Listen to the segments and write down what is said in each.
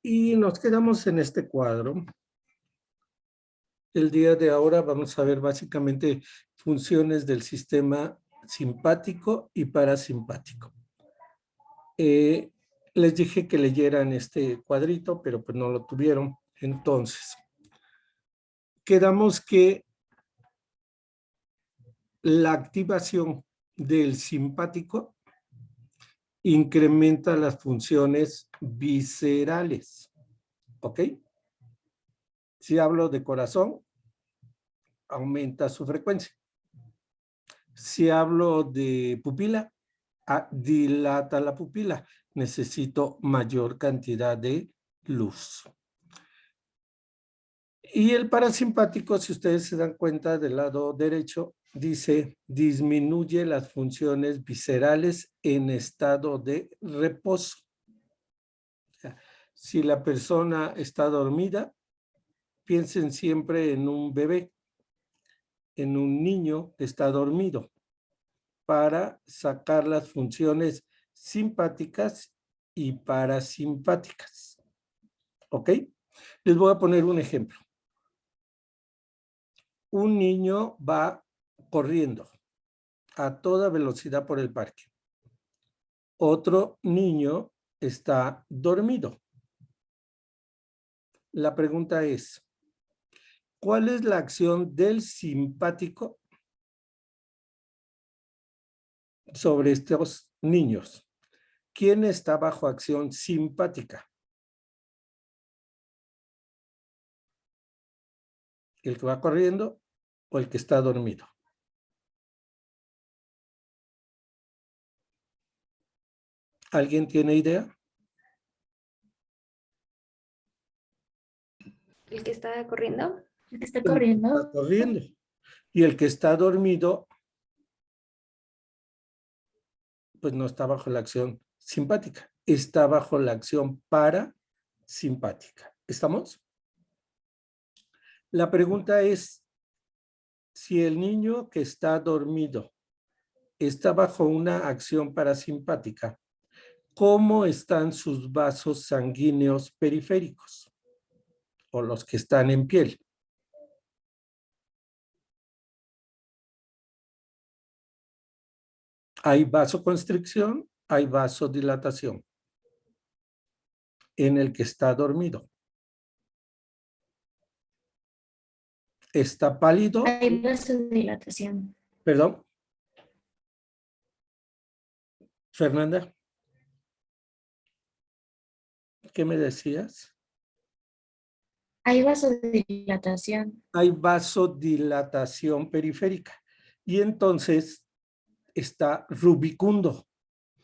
Y nos quedamos en este cuadro. El día de ahora vamos a ver básicamente funciones del sistema simpático y parasimpático. Les dije que leyeran este cuadrito, pero pues no lo tuvieron. Entonces, quedamos que la activación del simpático incrementa las funciones viscerales. ¿Ok? Si hablo de corazón, aumenta su frecuencia. Si hablo de pupila, dilata la pupila. Necesito mayor cantidad de luz. Y el parasimpático, si ustedes se dan cuenta del lado derecho, dice disminuye las funciones viscerales en estado de reposo. Si la persona está dormida, piensen siempre en un bebé, en un niño que está dormido, para sacar las funciones simpáticas y parasimpáticas. ¿Ok? Les voy a poner un ejemplo. Un niño va corriendo a toda velocidad por el parque. Otro niño está dormido. La pregunta es, ¿cuál es la acción del simpático sobre estos niños? ¿Quién está bajo acción simpática? ¿El que va corriendo o el que está dormido? ¿Alguien tiene idea? El que está corriendo. El que está El que corriendo. está corriendo. Y el que está dormido, pues no está bajo la acción simpática, está bajo la acción parasimpática. ¿Estamos? La pregunta es, si el niño que está dormido está bajo una acción parasimpática, ¿cómo están sus vasos sanguíneos periféricos? O los que están en piel. Hay vasoconstricción, hay vasodilatación en el que está dormido. Está pálido. Hay vasodilatación. Perdón. Fernanda, ¿qué me decías? Hay vasodilatación. Hay vasodilatación periférica. Y entonces está rubicundo.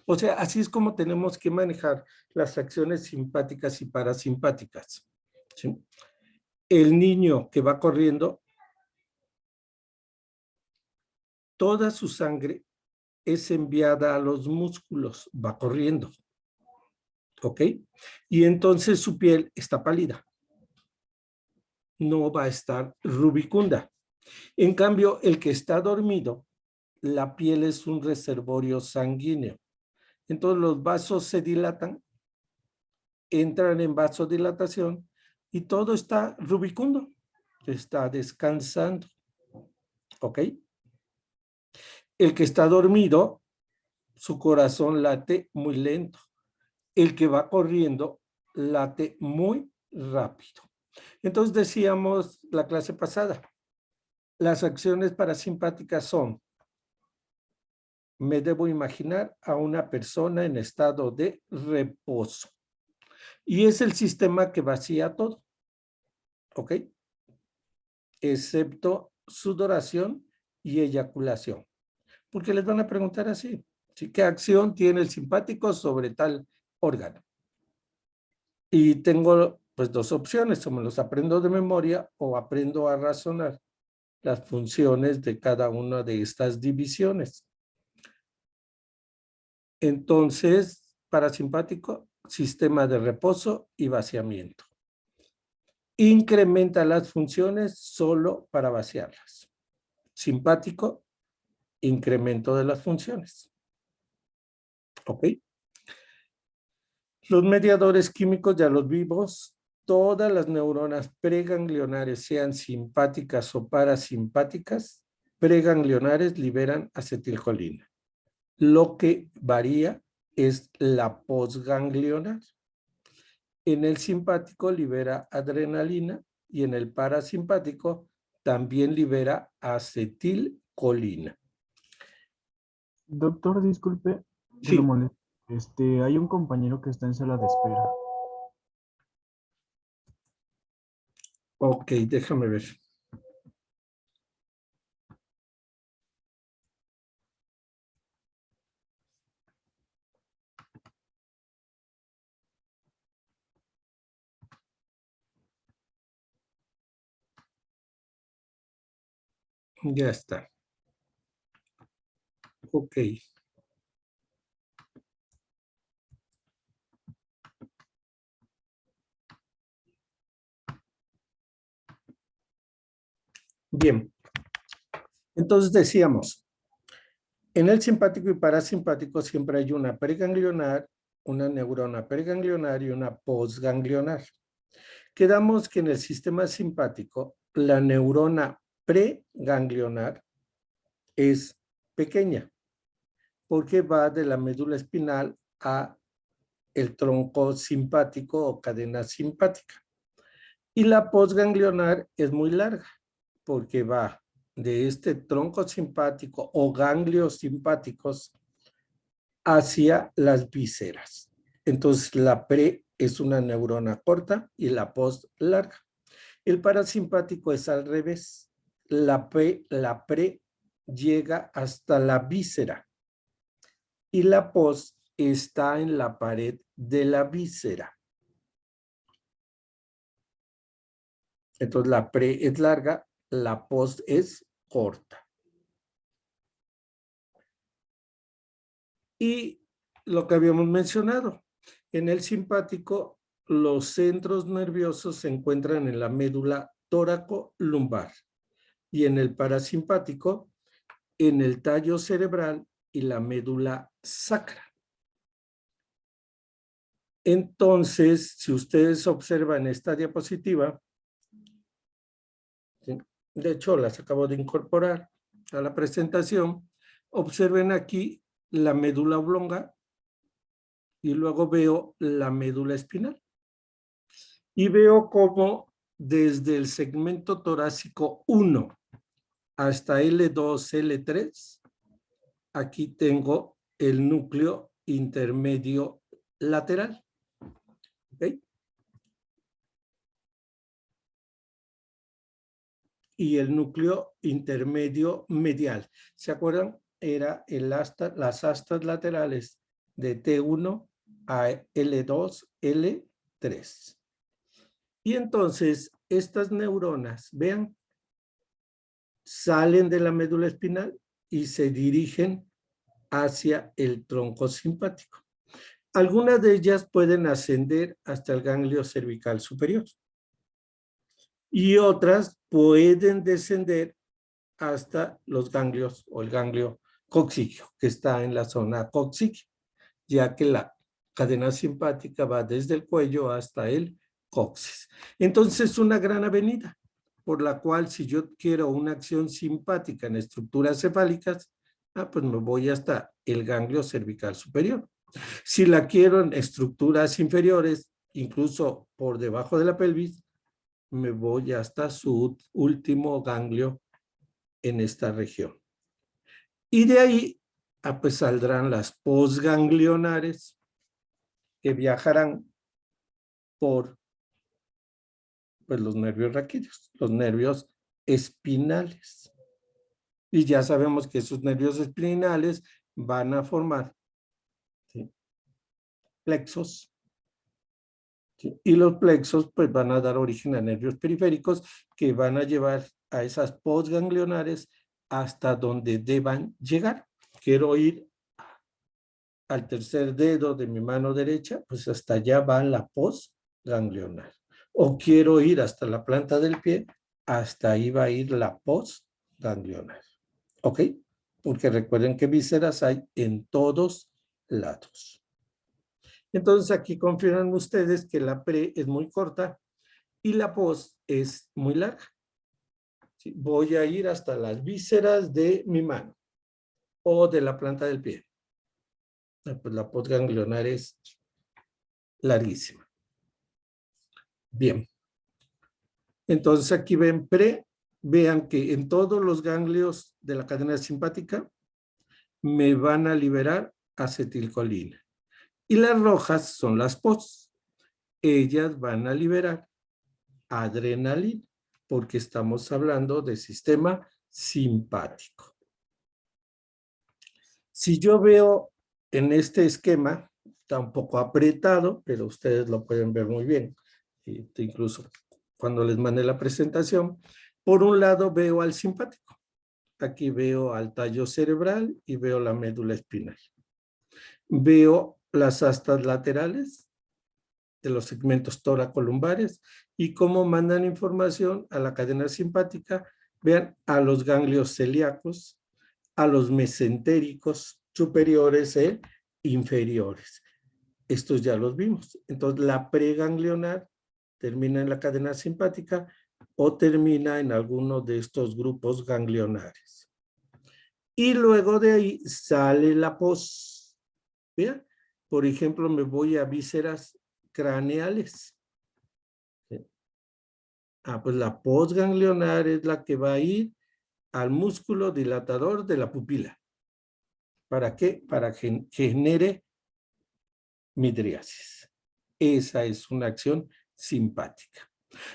O sea, así es como tenemos que manejar las acciones simpáticas y parasimpáticas. ¿Sí? El niño que va corriendo, toda su sangre es enviada a los músculos, va corriendo. ¿Ok? Y entonces su piel está pálida. No va a estar rubicunda. En cambio, el que está dormido, la piel es un reservorio sanguíneo. Entonces los vasos se dilatan, entran en vasodilatación y todo está rubicundo, está descansando. ¿Ok? El que está dormido, su corazón late muy lento. El que va corriendo late muy rápido. Entonces decíamos la clase pasada, las acciones parasimpáticas son, me debo imaginar a una persona en estado de reposo. Y es el sistema que vacía todo. ¿Ok? Excepto sudoración y eyaculación. Porque les van a preguntar así, ¿sí? ¿Qué acción tiene el simpático sobre tal órgano? Y tengo pues dos opciones, o me los aprendo de memoria o aprendo a razonar las funciones de cada una de estas divisiones. Entonces, parasimpático, sistema de reposo y vaciamiento. Incrementa las funciones solo para vaciarlas. Simpático, incremento de las funciones. ¿Ok? Los mediadores químicos ya los vimos. Todas las neuronas preganglionares, sean simpáticas o parasimpáticas, preganglionares liberan acetilcolina. Lo que varía es la postganglionar. En el simpático libera adrenalina y en el parasimpático también libera acetilcolina. Doctor, disculpe que lo Sí, moleste. Hay un compañero que está en sala de espera. ok, déjame ver. Ya está. Ok. Bien. Entonces decíamos, en el simpático y parasimpático siempre hay una preganglionar, una neurona preganglionar y una postganglionar. Quedamos que en el sistema simpático la neurona preganglionar es pequeña porque va de la médula espinal a el tronco simpático o cadena simpática. Y la postganglionar es muy larga porque va de este tronco simpático o ganglios simpáticos hacia las vísceras. Entonces la pre es una neurona corta y la post larga. El parasimpático es al revés. La pre llega hasta la víscera y la post está en la pared de la víscera. Entonces la pre es larga, la post es corta. Y lo que habíamos mencionado, en el simpático los centros nerviosos se encuentran en la médula tóraco-lumbar y en el parasimpático en el tallo cerebral y la médula sacra. Entonces, si ustedes observan esta diapositiva, ¿sí? De hecho las acabo de incorporar a la presentación, observen aquí la médula oblonga y luego veo la médula espinal. Y veo cómo desde el segmento torácico 1 hasta L2, L3, aquí tengo el núcleo intermedio lateral. ¿Okay? Y el núcleo intermedio medial. ¿Se acuerdan? Era las astas laterales de T1 a L2, L3. Y entonces estas neuronas, vean, salen de la médula espinal y se dirigen hacia el tronco simpático. Algunas de ellas pueden ascender hasta el ganglio cervical superior y otras pueden descender hasta los ganglios o el ganglio coxígeo, que está en la zona coxígea, ya que la cadena simpática va desde el cuello hasta el coxis. Entonces, una gran avenida por la cual si yo quiero una acción simpática en estructuras cefálicas, pues me voy hasta el ganglio cervical superior. Si la quiero en estructuras inferiores, incluso por debajo de la pelvis, me voy hasta su último ganglio en esta región. Y de ahí, pues saldrán las postganglionares que viajarán por pues, los nervios raquídeos, los nervios espinales. Y ya sabemos que esos nervios espinales van a formar, ¿sí?, plexos. ¿Sí? Y los plexos pues van a dar origen a nervios periféricos que van a llevar a esas postganglionares hasta donde deban llegar. Quiero ir al tercer dedo de mi mano derecha, pues hasta allá va la postganglionar. O quiero ir hasta la planta del pie, hasta ahí va a ir la postganglionar. ¿Ok? Porque recuerden que vísceras hay en todos lados. Entonces aquí confirman ustedes que la pre es muy corta y la post es muy larga. ¿Sí? Voy a ir hasta las vísceras de mi mano o de la planta del pie. Pues la postganglionar es larguísima. Bien. Entonces aquí ven pre, vean que en todos los ganglios de la cadena simpática me van a liberar acetilcolina. Y las rojas son las post. Ellas van a liberar adrenalina, porque estamos hablando de sistema simpático. Si yo veo en este esquema, está un poco apretado, pero ustedes lo pueden ver muy bien, incluso cuando les mandé la presentación. Por un lado veo al simpático. Aquí veo al tallo cerebral y veo la médula espinal. Veo las astas laterales de los segmentos toracolumbares y cómo mandan información a la cadena simpática. Vean, a los ganglios celíacos, a los mesentéricos superiores e inferiores. Estos ya los vimos. Entonces, la preganglionar termina en la cadena simpática o termina en alguno de estos grupos ganglionares. Y luego de ahí sale la post. Vean, por ejemplo, me voy a vísceras craneales. Pues la postganglionar es la que va a ir al músculo dilatador de la pupila. ¿Para qué? Para que genere midriasis. Esa es una acción simpática.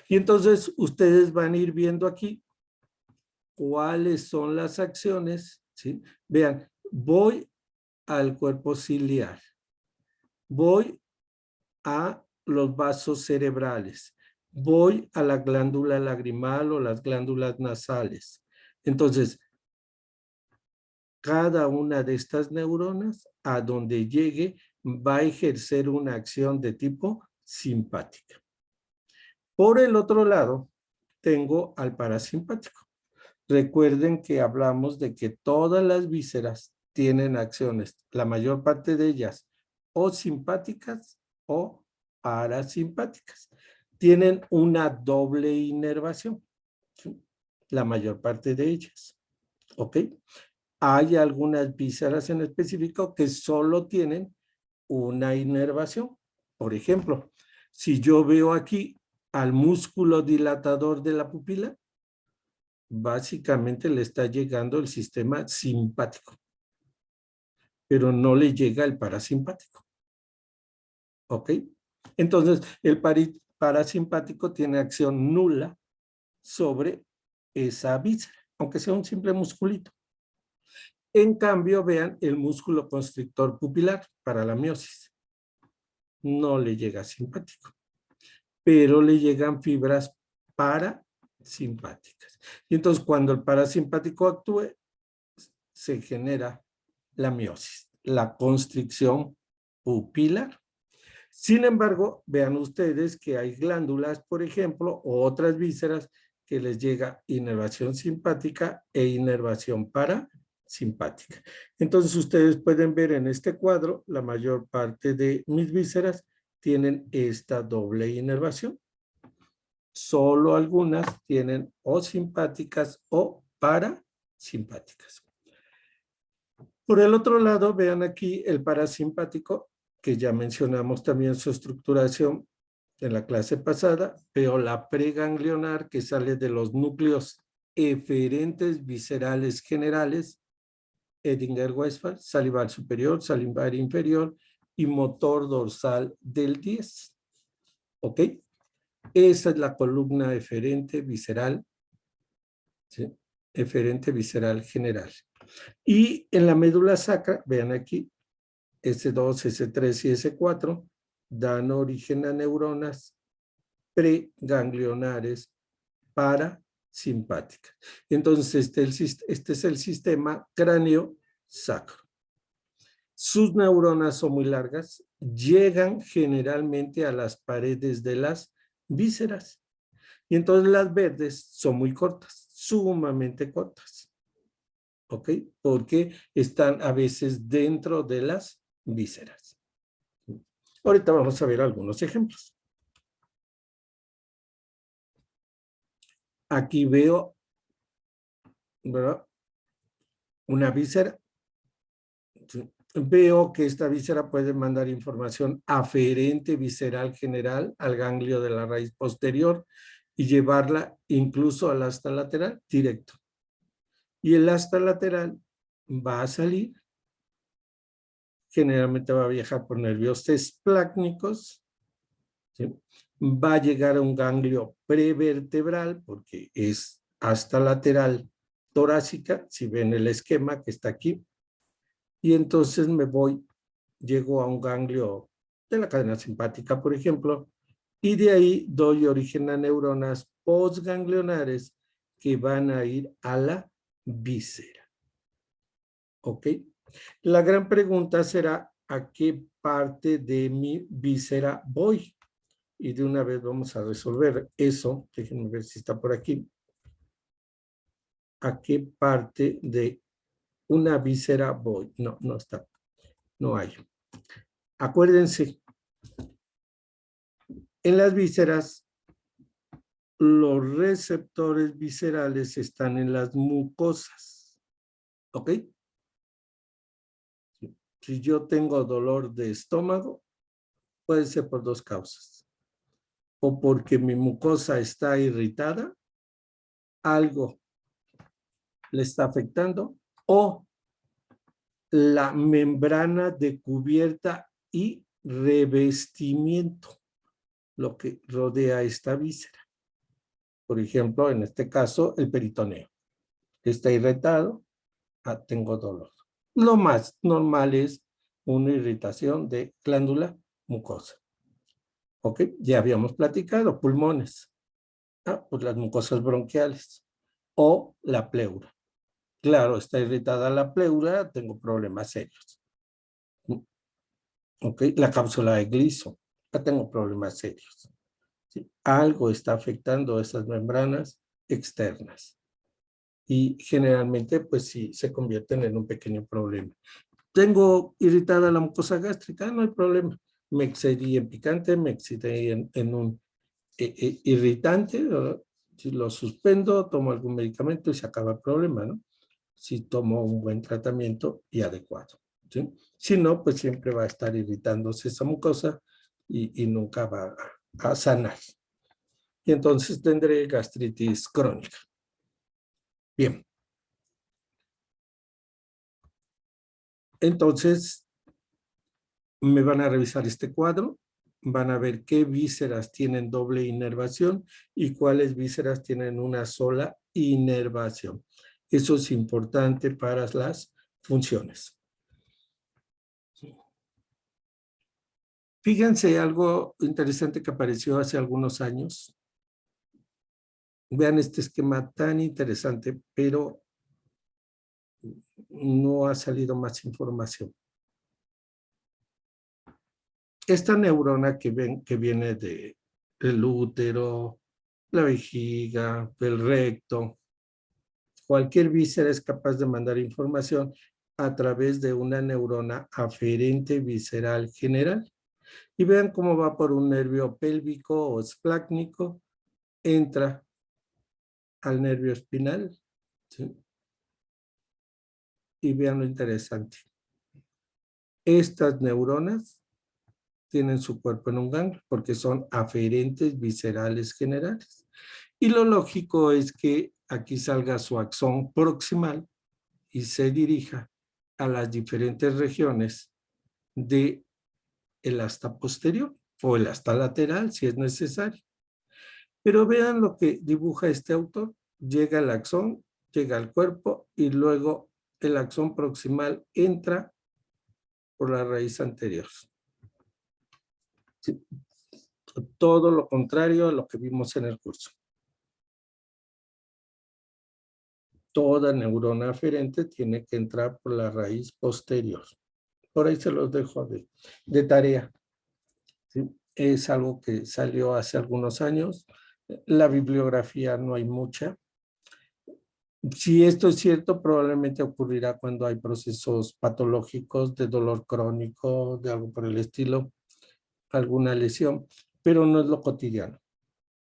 Y entonces ustedes van a ir viendo aquí cuáles son las acciones, ¿sí? Vean, voy al cuerpo ciliar, voy a los vasos cerebrales, voy a la glándula lagrimal o las glándulas nasales. Entonces, cada una de estas neuronas, a donde llegue, va a ejercer una acción de tipo simpática. Por el otro lado, tengo al parasimpático. Recuerden que hablamos de que todas las vísceras tienen acciones, la mayor parte de ellas, o simpáticas o parasimpáticas. Tienen una doble inervación, ¿sí? La mayor parte de ellas. ¿Ok? Hay algunas vísceras en específico que solo tienen una inervación. Por ejemplo, si yo veo aquí al músculo dilatador de la pupila, básicamente le está llegando el sistema simpático, pero no le llega el parasimpático. ¿Ok? Entonces, el parasimpático tiene acción nula sobre esa víscera, aunque sea un simple musculito. En cambio, vean el músculo constrictor pupilar para la miosis. No le llega simpático, pero le llegan fibras parasimpáticas. Y entonces, cuando el parasimpático actúe, se genera la miosis, la constricción pupilar. Sin embargo, vean ustedes que hay glándulas, por ejemplo, o otras vísceras que les llega inervación simpática e inervación parasimpática. Entonces, ustedes pueden ver en este cuadro, la mayor parte de mis vísceras tienen esta doble inervación. Solo algunas tienen o simpáticas o parasimpáticas. Por el otro lado, vean aquí el parasimpático, que ya mencionamos también su estructuración en la clase pasada. Veo la preganglionar que sale de los núcleos eferentes viscerales generales, Edinger-Westphal, salival superior, salival inferior y motor dorsal del 10. ¿Ok? Esa es la columna eferente visceral, ¿sí? Eferente visceral general. Y en la médula sacra, vean aquí, S2, S3 y S4 dan origen a neuronas preganglionares parasimpáticas. Entonces, este es el sistema cráneo-sacro. Sus neuronas son muy largas, llegan generalmente a las paredes de las vísceras. Y entonces las verdes son muy cortas, sumamente cortas. ¿Ok? Porque están a veces dentro de las vísceras. Ahorita vamos a ver algunos ejemplos. Aquí veo, ¿verdad?, una víscera. Sí. Veo que esta víscera puede mandar información aferente visceral general al ganglio de la raíz posterior y llevarla incluso al asta lateral directo. Y el asta lateral va a salir, generalmente va a viajar por nervios esplácnicos, ¿sí? Va a llegar a un ganglio prevertebral porque es asta lateral torácica, si ven el esquema que está aquí, y entonces llego a un ganglio de la cadena simpática, por ejemplo, y de ahí doy origen a neuronas postganglionares que van a ir a la víscera. ¿Ok? La gran pregunta será, ¿a qué parte de mi víscera voy? Y de una vez vamos a resolver eso. Déjenme ver si está por aquí. ¿A qué parte de una víscera voy? No, no está. No hay. Acuérdense, en las vísceras, los receptores viscerales están en las mucosas. ¿Ok? Si yo tengo dolor de estómago, puede ser por dos causas. O porque mi mucosa está irritada, algo le está afectando, o la membrana de cubierta y revestimiento, lo que rodea esta víscera. Por ejemplo, en este caso, el peritoneo. Está irritado, tengo dolor. Lo más normal es una irritación de glándula mucosa. ¿Ok? Ya habíamos platicado, pulmones. Pues las mucosas bronquiales o la pleura. Claro, está irritada la pleura, tengo problemas serios. ¿Ok? La cápsula de Gleason, ya tengo problemas serios. ¿Sí? Algo está afectando esas membranas externas. Y generalmente, pues sí, se convierten en un pequeño problema. Tengo irritada la mucosa gástrica, no hay problema. Me excedí en picante, me excedí en un irritante, ¿verdad? Si lo suspendo, tomo algún medicamento y se acaba el problema, ¿no? Si tomo un buen tratamiento y adecuado, ¿sí? Si no, pues siempre va a estar irritándose esa mucosa y nunca va a sanar. Y entonces tendré gastritis crónica. Bien. Entonces, me van a revisar este cuadro, van a ver qué vísceras tienen doble inervación y cuáles vísceras tienen una sola inervación. Eso es importante para las funciones. Fíjense algo interesante que apareció hace algunos años. Vean este esquema tan interesante, pero no ha salido más información. Esta neurona que ven que viene del útero, la vejiga, del recto, cualquier víscera es capaz de mandar información a través de una neurona aferente visceral general. Y vean cómo va por un nervio pélvico o esplácnico, entra al nervio espinal, ¿sí? Y vean lo interesante. Estas neuronas tienen su cuerpo en un ganglio porque son aferentes viscerales generales. Y lo lógico es que aquí salga su axón proximal y se dirija a las diferentes regiones del asta posterior o el asta lateral si es necesario. Pero vean lo que dibuja este autor. Llega el axón, llega al cuerpo y luego el axón proximal entra por la raíz anterior. Sí. Todo lo contrario a lo que vimos en el curso. Toda neurona aferente tiene que entrar por la raíz posterior. Por ahí se los dejo de tarea. ¿Sí? Es algo que salió hace algunos años. La bibliografía no hay mucha. Si esto es cierto, probablemente ocurrirá cuando hay procesos patológicos de dolor crónico, de algo por el estilo. alguna lesión, pero no es lo cotidiano.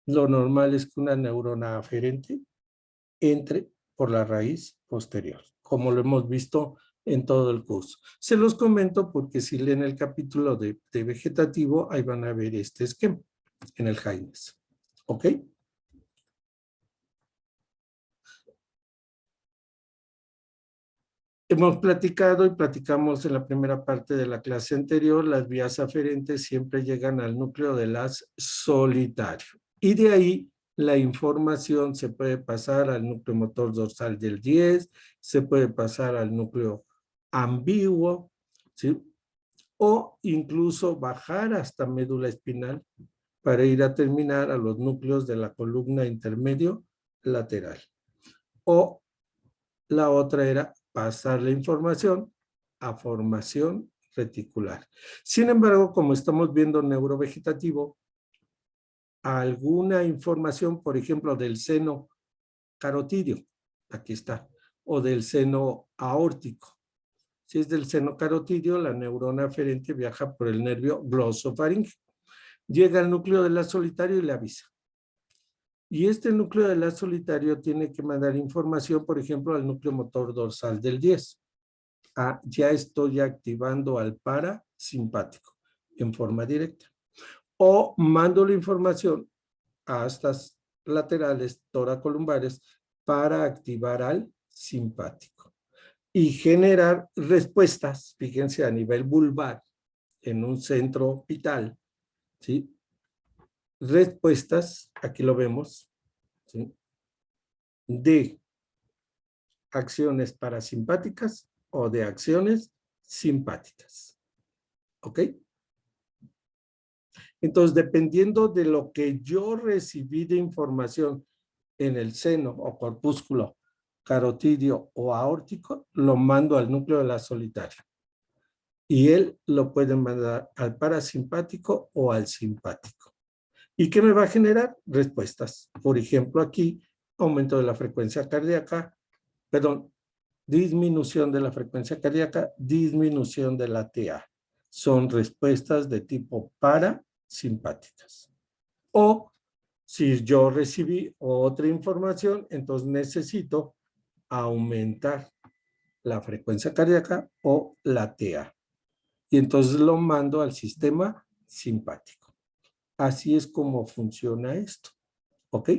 Lo normal es que una neurona aferente entre por la raíz posterior, como lo hemos visto en todo el curso. Se los comento porque si leen el capítulo de vegetativo, ahí van a ver este esquema en el Jaines. ¿Ok? Hemos platicado y platicamos en la primera parte de la clase anterior, las vías aferentes siempre llegan al núcleo de las solitario. Y de ahí la información se puede pasar al núcleo motor dorsal del 10, se puede pasar al núcleo ambiguo, ¿sí? O incluso bajar hasta médula espinal para ir a terminar a los núcleos de la columna intermedio lateral. O la otra era pasar la información a formación reticular. Sin embargo, como estamos viendo neurovegetativo, alguna información, por ejemplo, del seno carotídeo, aquí está, o del seno aórtico. Si es del seno carotídeo, la neurona aferente viaja por el nervio glosofaríngeo. Llega al núcleo de la solitario y le avisa. Y este núcleo de la solitario tiene que mandar información, por ejemplo, al núcleo motor dorsal del 10. Ah, ya estoy activando al parasimpático en forma directa. O mando la información a estas laterales toracolumbares para activar al simpático y generar respuestas, fíjense, a nivel vulvar en un centro vital, ¿sí? Respuestas, aquí lo vemos, ¿sí? De acciones parasimpáticas o de acciones simpáticas. ¿Ok? Entonces, dependiendo de lo que yo recibí de información en el seno o corpúsculo carotídeo o aórtico, lo mando al núcleo de la solitaria. Y él lo puede mandar al parasimpático o al simpático. ¿Y qué me va a generar? Respuestas. Por ejemplo, aquí, aumento de la frecuencia cardíaca, perdón, disminución de la frecuencia cardíaca, disminución de la TA. Son respuestas de tipo parasimpáticas. O si yo recibí otra información, entonces necesito aumentar la frecuencia cardíaca o la TA. Y entonces lo mando al sistema simpático. Así es como funciona esto. ¿Ok?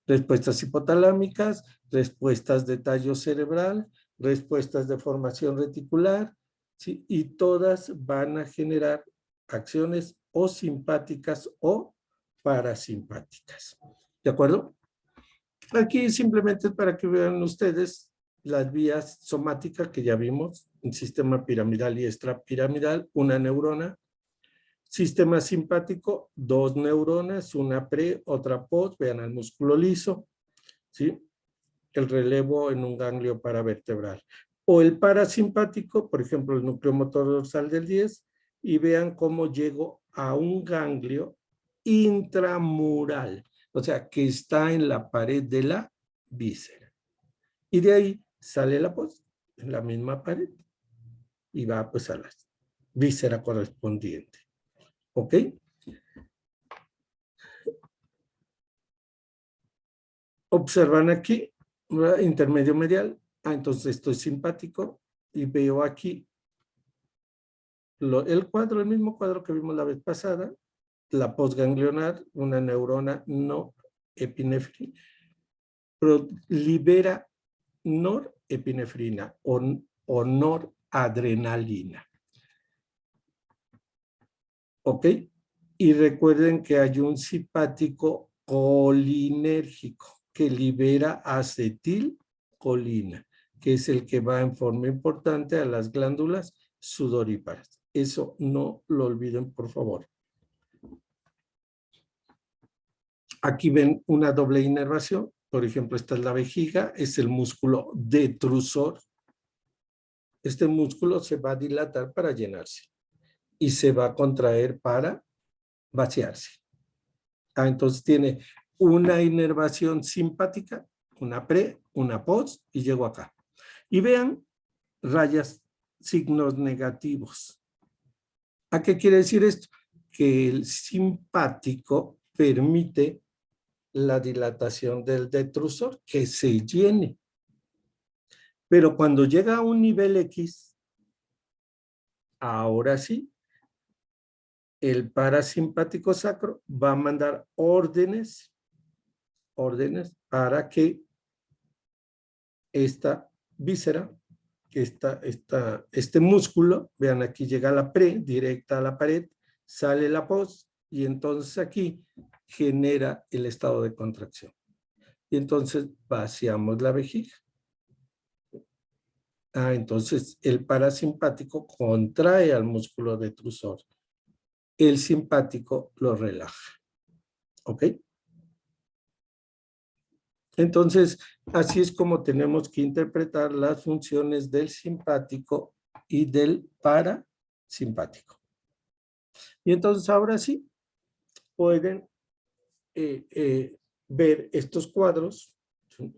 Respuestas hipotalámicas, respuestas de tallo cerebral, respuestas de formación reticular, ¿sí? Y todas van a generar acciones o simpáticas o parasimpáticas. ¿De acuerdo? Aquí simplemente es para que vean ustedes las vías somáticas que ya vimos, un sistema piramidal y extrapiramidal, una neurona. Sistema simpático, dos neuronas, una pre, otra post, vean el músculo liso, ¿sí? El relevo en un ganglio paravertebral. O el parasimpático, por ejemplo, el núcleo motor dorsal del 10, y vean cómo llego a un ganglio intramural, o sea, que está en la pared de la víscera. Y de ahí sale la post, en la misma pared, y va pues a la víscera correspondiente. ¿Ok? Observan aquí, ¿verdad? Intermedio medial. Ah, entonces estoy simpático y veo aquí el cuadro, el mismo cuadro que vimos la vez pasada, la postganglionar, una neurona no epinefrina, pero libera norepinefrina o noradrenalina. ¿Ok? Y recuerden que hay un simpático colinérgico que libera acetilcolina, que es el que va en forma importante a las glándulas sudoríparas. Eso no lo olviden, por favor. Aquí ven una doble inervación. Por ejemplo, esta es la vejiga, es el músculo detrusor. Este músculo se va a dilatar para llenarse y se va a contraer para vaciarse. Ah, entonces tiene una inervación simpática, una pre, una post, y llego acá. Y vean rayas, signos negativos. ¿A qué quiere decir esto? que el simpático permite la dilatación del detrusor, que se llene. Pero cuando llega a un nivel X, ahora sí, el parasimpático sacro va a mandar órdenes para que esta víscera, este músculo, vean aquí llega la pre, directa a la pared, sale la post, y entonces aquí genera el estado de contracción. Y entonces vaciamos la vejiga. Entonces el parasimpático contrae al músculo detrusor. El simpático lo relaja. ¿Ok? Entonces, así es como tenemos que interpretar las funciones del simpático y del parasimpático. Y entonces ahora sí, pueden ver estos cuadros, ¿sí?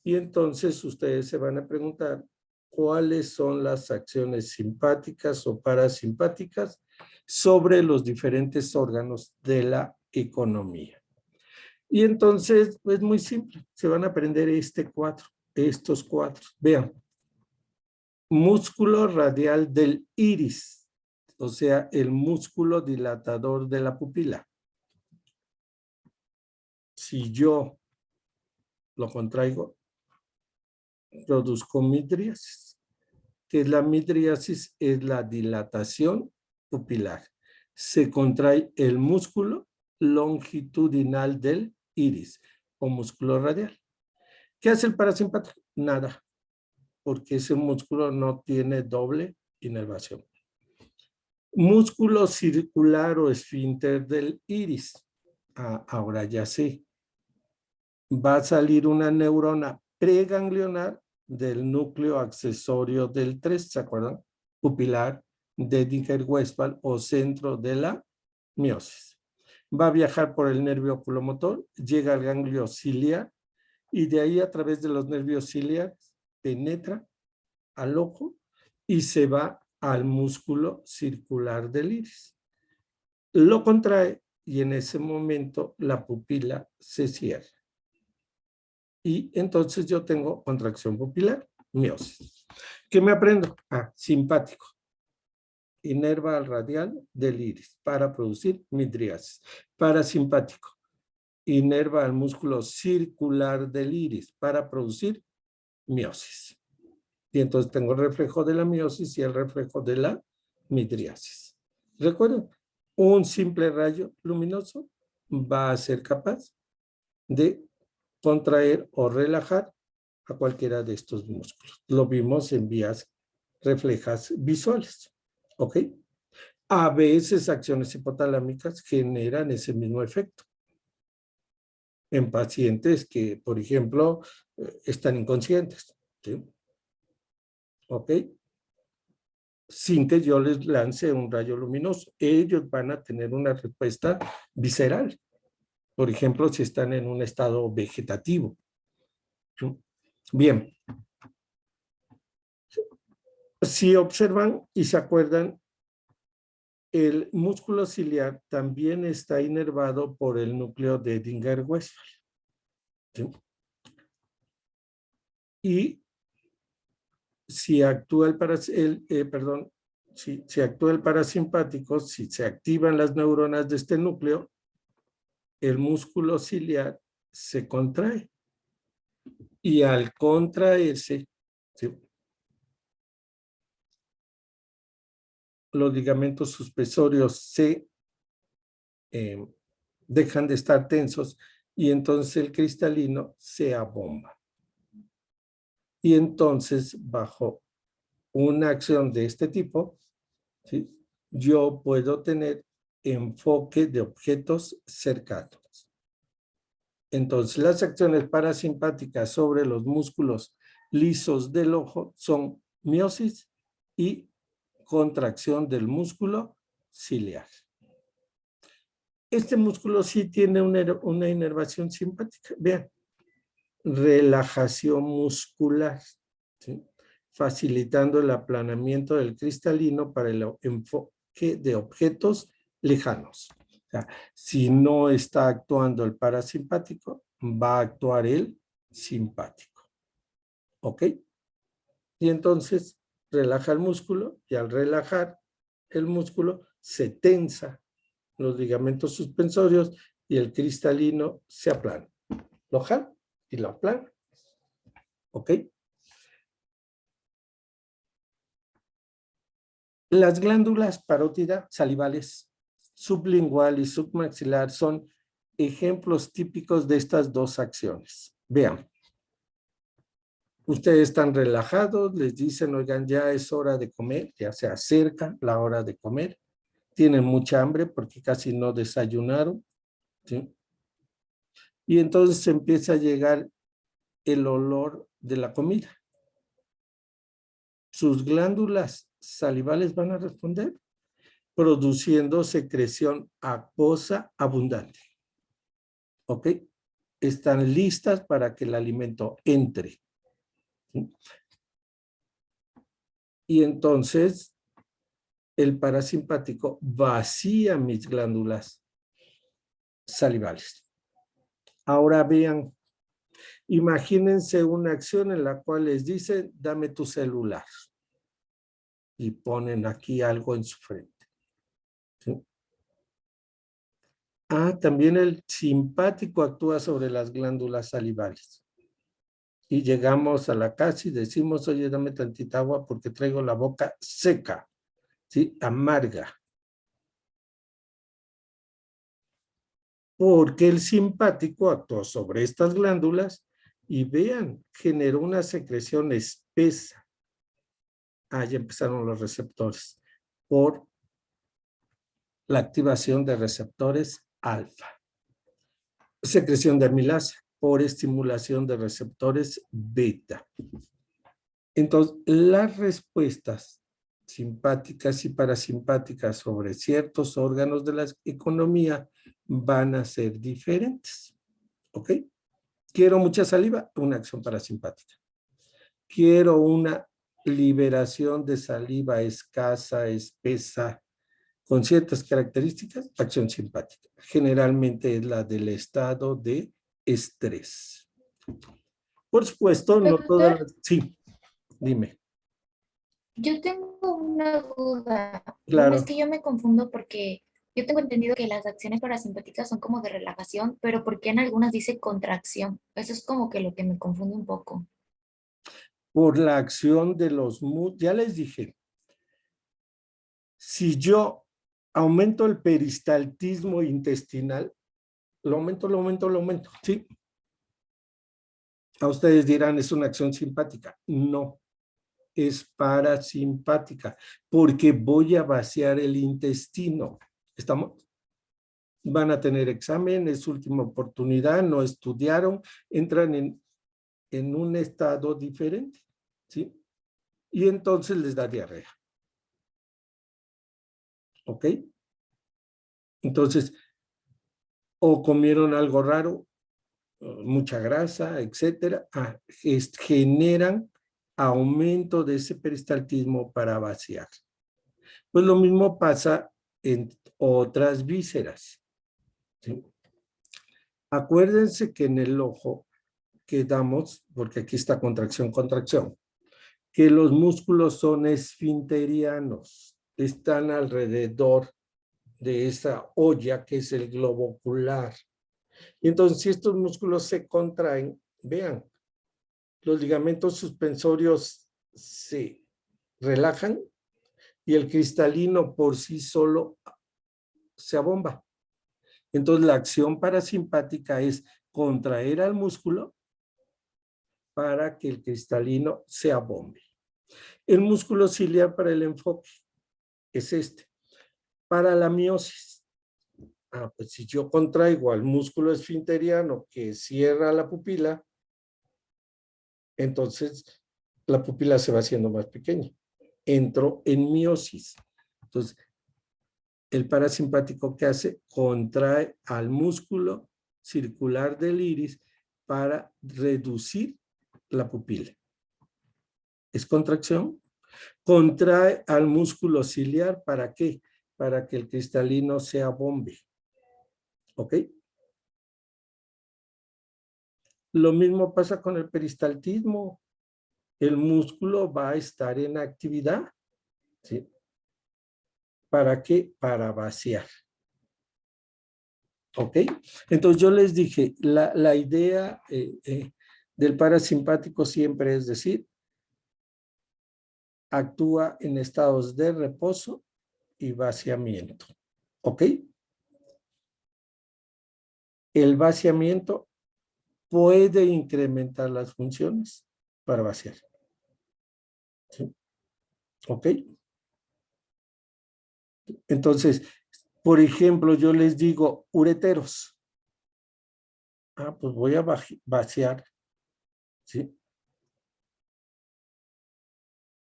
Y entonces ustedes se van a preguntar cuáles son las acciones simpáticas o parasimpáticas sobre los diferentes órganos de la economía. Y entonces es muy simple, se van a aprender estos cuatro. Vean, músculo radial del iris, o sea, el músculo dilatador de la pupila. Si yo lo contraigo, produzco midriasis. ¿Qué es la midriasis? Es la dilatación pupilar. Se contrae el músculo longitudinal del iris o músculo radial. ¿Qué hace el parasimpático? Nada, porque ese músculo no tiene doble inervación. Músculo circular o esfínter del iris. Ahora ya sé. Va a salir una neurona preganglionar del núcleo accesorio del 3, ¿se acuerdan? Pupilar, de Edinger-Westphal o centro de la miosis. Va a viajar por el nervio oculomotor, llega al ganglio ciliar y de ahí a través de los nervios ciliares penetra al ojo y se va al músculo circular del iris. Lo contrae y en ese momento la pupila se cierra. Y entonces yo tengo contracción pupilar, miosis. ¿Qué me aprendo? Simpático. Inerva al radial del iris para producir midriasis. Parasimpático. Inerva al músculo circular del iris para producir miosis. Y entonces tengo el reflejo de la miosis y el reflejo de la midriasis. Recuerden, un simple rayo luminoso va a ser capaz de contraer o relajar a cualquiera de estos músculos. Lo vimos en vías reflejas visuales. ¿Ok? A veces acciones hipotalámicas generan ese mismo efecto. En pacientes que, por ejemplo, están inconscientes. ¿Sí? ¿Ok? Sin que yo les lance un rayo luminoso. Ellos van a tener una respuesta visceral. Por ejemplo, si están en un estado vegetativo. Bien. Si observan y se acuerdan, el músculo ciliar también está inervado por el núcleo de Edinger-Westphal. ¿Sí? Y si actúa si actúa el parasimpático, si se activan las neuronas de este núcleo, el músculo ciliar se contrae. Y al contraerse, ¿sí?, los ligamentos suspensorios se dejan de estar tensos y entonces el cristalino se abomba. Y entonces, bajo una acción de este tipo, ¿sí?, yo puedo tener enfoque de objetos cercanos. Entonces, las acciones parasimpáticas sobre los músculos lisos del ojo son miosis y contracción del músculo ciliar. Este músculo sí tiene una inervación simpática. Vean, relajación muscular, ¿sí?, facilitando el aplanamiento del cristalino para el enfoque de objetos lejanos. O sea, si no está actuando el parasimpático, va a actuar el simpático. ¿Ok? Y entonces relaja el músculo y al relajar el músculo se tensa los ligamentos suspensorios y el cristalino se aplana. Lo jala y lo aplana. ¿Ok? Las glándulas parótidas salivales, sublingual y submaxilar son ejemplos típicos de estas dos acciones. Vean. Ustedes están relajados, les dicen, oigan, ya es hora de comer, ya se acerca la hora de comer. Tienen mucha hambre porque casi no desayunaron, ¿sí? Y entonces empieza a llegar el olor de la comida. Sus glándulas salivales van a responder produciendo secreción acuosa abundante. ¿Ok? Están listas para que el alimento entre. ¿Sí? Y entonces el parasimpático vacía mis glándulas salivales. Ahora vean, imagínense una acción en la cual les dicen, dame tu celular. Y ponen aquí algo en su frente. ¿Sí? También el simpático actúa sobre las glándulas salivales. Y llegamos a la casa y decimos, oye, dame tantita agua porque traigo la boca seca, ¿sí? Amarga. Porque el simpático actuó sobre estas glándulas y vean, generó una secreción espesa. Ya empezaron los receptores por la activación de receptores alfa. Secreción de amilasa por estimulación de receptores beta. Entonces, las respuestas simpáticas y parasimpáticas sobre ciertos órganos de la economía van a ser diferentes. ¿Ok? Quiero mucha saliva, una acción parasimpática. Quiero una liberación de saliva escasa, espesa, con ciertas características, acción simpática. Generalmente es la del estado de estrés. Por supuesto, no todas Doctor, las... Sí, dime. yo tengo una duda. Bueno, es Claro. que yo me confundo porque yo tengo entendido que las acciones parasimpáticas son como de relajación, pero ¿por qué en algunas dice contracción? Eso es como que lo que me confunde un poco. Por la acción de los... Ya les dije, si yo aumento el peristaltismo intestinal, lo aumento, ¿sí? A ustedes dirán, es una acción simpática. No, es parasimpática, porque voy a vaciar el intestino. ¿Estamos? Van a tener examen, es última oportunidad, no estudiaron, entran en un estado diferente, ¿sí? Y entonces les da diarrea. ¿Ok? Entonces, o comieron algo raro, mucha grasa, etcétera, generan aumento de ese peristaltismo para vaciar. Pues lo mismo pasa en otras vísceras, ¿sí? Acuérdense que en el ojo quedamos, porque aquí está contracción, que los músculos son esfinterianos, están alrededor de esa olla que es el globo ocular. Y entonces, si estos músculos se contraen, vean, los ligamentos suspensorios se relajan y el cristalino por sí solo se abomba. Entonces, la acción parasimpática es contraer al músculo para que el cristalino se abombe. El músculo ciliar para el enfoque es este. Para la miosis, pues si yo contraigo al músculo esfinteriano que cierra la pupila, entonces la pupila se va haciendo más pequeña. Entro en miosis. Entonces, el parasimpático, ¿qué hace? Contrae al músculo circular del iris para reducir la pupila. ¿Es contracción? Contrae al músculo ciliar, ¿para qué? para que el cristalino se abombe. ¿Ok? Lo mismo pasa con el peristaltismo. El músculo va a estar en actividad. ¿Sí? ¿Para qué? Para vaciar. ¿Ok? Entonces yo les dije, la idea del parasimpático siempre es decir, actúa en estados de reposo y vaciamiento. ¿Ok? El vaciamiento puede incrementar las funciones para vaciar. ¿Sí? ¿Ok? Entonces, por ejemplo, yo les digo ureteros. Ah, pues voy a vaciar, ¿sí?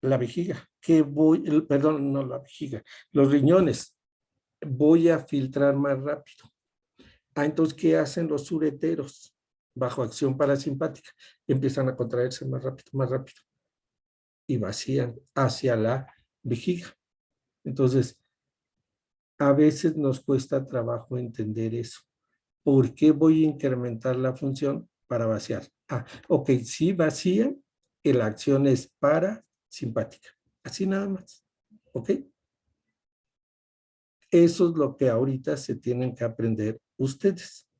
La vejiga. Perdón, no la vejiga, los riñones. Voy a filtrar más rápido. Ah, entonces, ¿qué hacen los ureteros? Bajo acción parasimpática. Empiezan a contraerse más rápido. Y vacían hacia la vejiga. Entonces, a veces nos cuesta trabajo entender eso. ¿Por qué voy a incrementar la función para vaciar? Ah, ok, si vacía, la acción es parasimpática. Así nada más. ¿Ok? Eso es lo que ahorita se tienen que aprender ustedes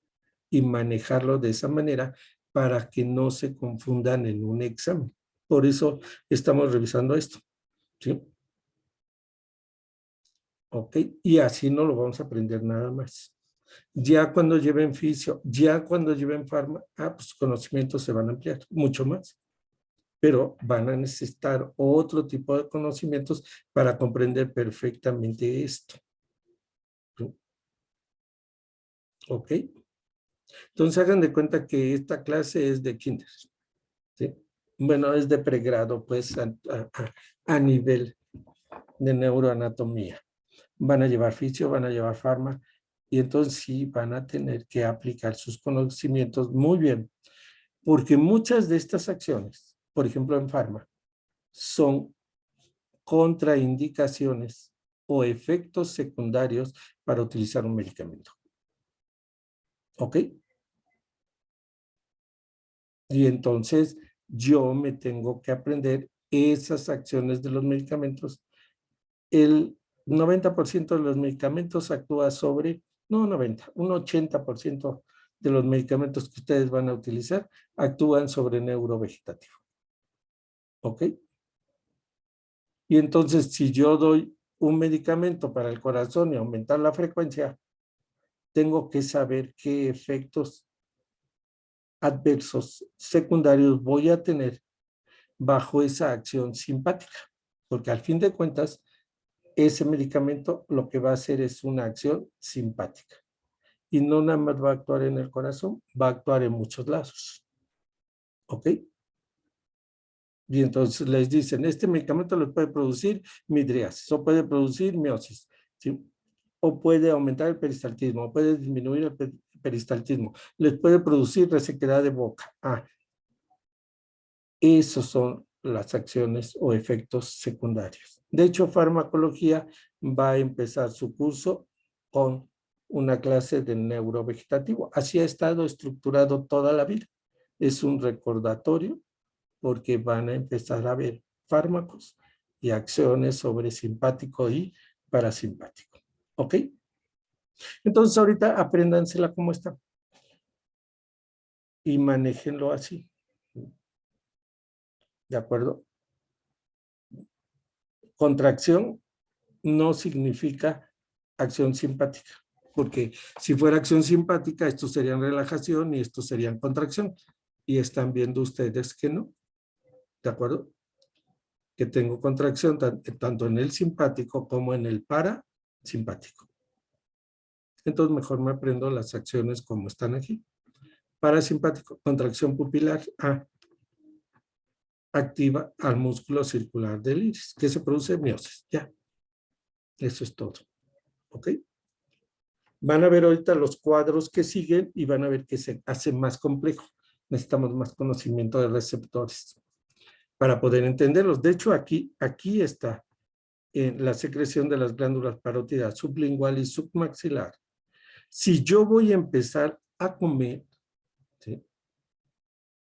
y manejarlo de esa manera para que no se confundan en un examen. Por eso estamos revisando esto. ¿Sí? ¿Ok? Y así no lo vamos a aprender nada más. Ya cuando lleven fisio, ya cuando lleven farma, pues conocimientos se van a ampliar mucho más. Pero van a necesitar otro tipo de conocimientos para comprender perfectamente esto. ¿Sí? ¿Ok? Entonces hagan de cuenta que esta clase es de kinder. ¿Sí? Bueno, es de pregrado, pues, a nivel de neuroanatomía. Van a llevar fisio, van a llevar farma, y entonces sí van a tener que aplicar sus conocimientos muy bien, porque muchas de estas acciones, por ejemplo en farma, son contraindicaciones o efectos secundarios para utilizar un medicamento. ¿Ok? Y entonces yo me tengo que aprender esas acciones de los medicamentos. El 90% de los medicamentos actúa sobre, no 90, un 80% de los medicamentos que ustedes van a utilizar actúan sobre neurovegetativo. ¿Ok? Y entonces si yo doy un medicamento para el corazón y aumentar la frecuencia, tengo que saber qué efectos adversos secundarios voy a tener bajo esa acción simpática, porque al fin de cuentas, ese medicamento lo que va a hacer es una acción simpática. Y no nada más va a actuar en el corazón, va a actuar en muchos lados. ¿Ok? Y entonces les dicen, este medicamento lo puede producir midriasis, o puede producir miosis, ¿sí? O puede aumentar el peristaltismo, o puede disminuir el peristaltismo, les puede producir resequedad de boca. Esas son las acciones o efectos secundarios. De hecho, farmacología va a empezar su curso con una clase de neurovegetativo. Así ha estado estructurado toda la vida. Es un recordatorio porque van a empezar a ver fármacos y acciones sobre simpático y parasimpático. ¿Ok? Entonces ahorita apréndansela como está y manéjenlo así. ¿De acuerdo? Contracción no significa acción simpática, porque si fuera acción simpática, esto sería relajación y esto sería contracción. Y están viendo ustedes que no, ¿de acuerdo? Que tengo contracción tanto en el simpático como en el parasimpático. Entonces mejor me aprendo las acciones como están aquí. Parasimpático, contracción pupilar, activa al músculo circular del iris, que se produce miosis, ya. Eso es todo, ¿ok? Van a ver ahorita los cuadros que siguen y van a ver que se hace más complejo. Necesitamos más conocimiento de receptores para poder entenderlos. De hecho, aquí está en la secreción de las glándulas parótidas sublingual y submaxilar. Si yo voy a empezar a comer, ¿sí?,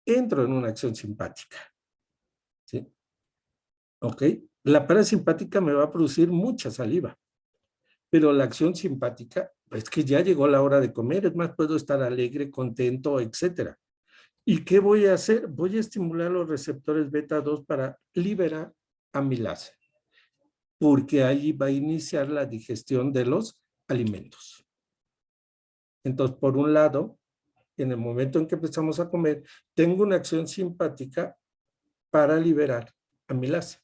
entro en una acción simpática, ¿sí? ¿Ok? La parasimpática me va a producir mucha saliva, pero la acción simpática es que ya llegó la hora de comer, es más, puedo estar alegre, contento, etcétera. ¿Y qué voy a hacer? Voy a estimular los receptores beta 2 para liberar amilasa, porque ahí va a iniciar la digestión de los alimentos. Entonces, por un lado, en el momento en que empezamos a comer, tengo una acción simpática para liberar amilasa.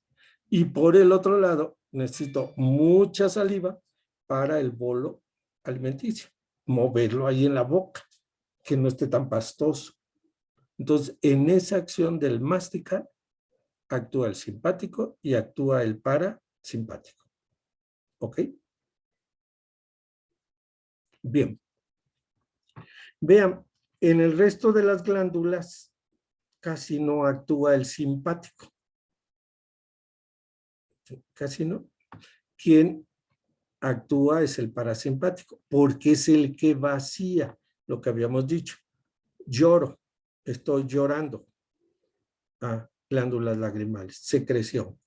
Y por el otro lado, necesito mucha saliva para el bolo alimenticio, moverlo ahí en la boca, que no esté tan pastoso. Entonces, en esa acción del masticar, actúa el simpático y actúa el parasimpático. ¿Ok? Bien. Vean, en el resto de las glándulas casi no actúa el simpático. Casi no. Quien actúa es el parasimpático, porque es el que vacía, lo que habíamos dicho. Lloro, estoy llorando. Glándulas lagrimales, secreción.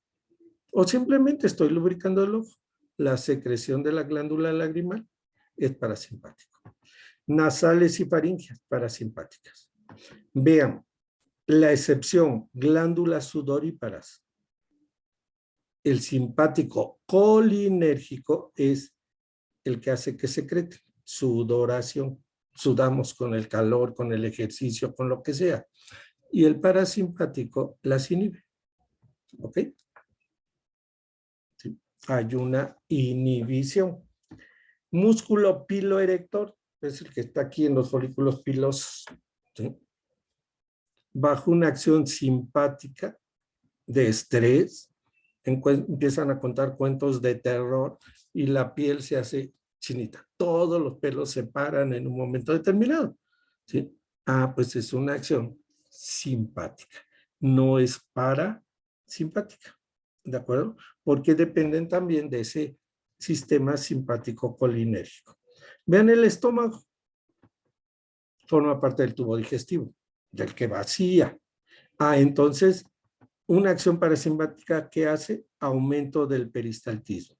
O simplemente estoy lubricando el ojo. La secreción de la glándula lagrimal es parasimpático. Nasales y faringeas, parasimpáticas. Vean, la excepción, glándulas sudoríparas. El simpático colinérgico es el que hace que secrete, sudoración. Sudamos con el calor, con el ejercicio, con lo que sea. Y el parasimpático las inhibe. ¿Ok? Sí. Hay una inhibición. Músculo piloerector es el que está aquí en los folículos pilosos. ¿Sí? Bajo una acción simpática de estrés, empiezan a contar cuentos de terror y la piel se hace chinita. Todos los pelos se paran en un momento determinado. ¿Sí? Pues es una acción simpática. No es parasimpática. ¿De acuerdo? Porque dependen también de ese sistema simpático colinérgico. Vean el estómago. Forma parte del tubo digestivo, del que vacía. Entonces, una acción parasimpática que hace aumento del peristaltismo.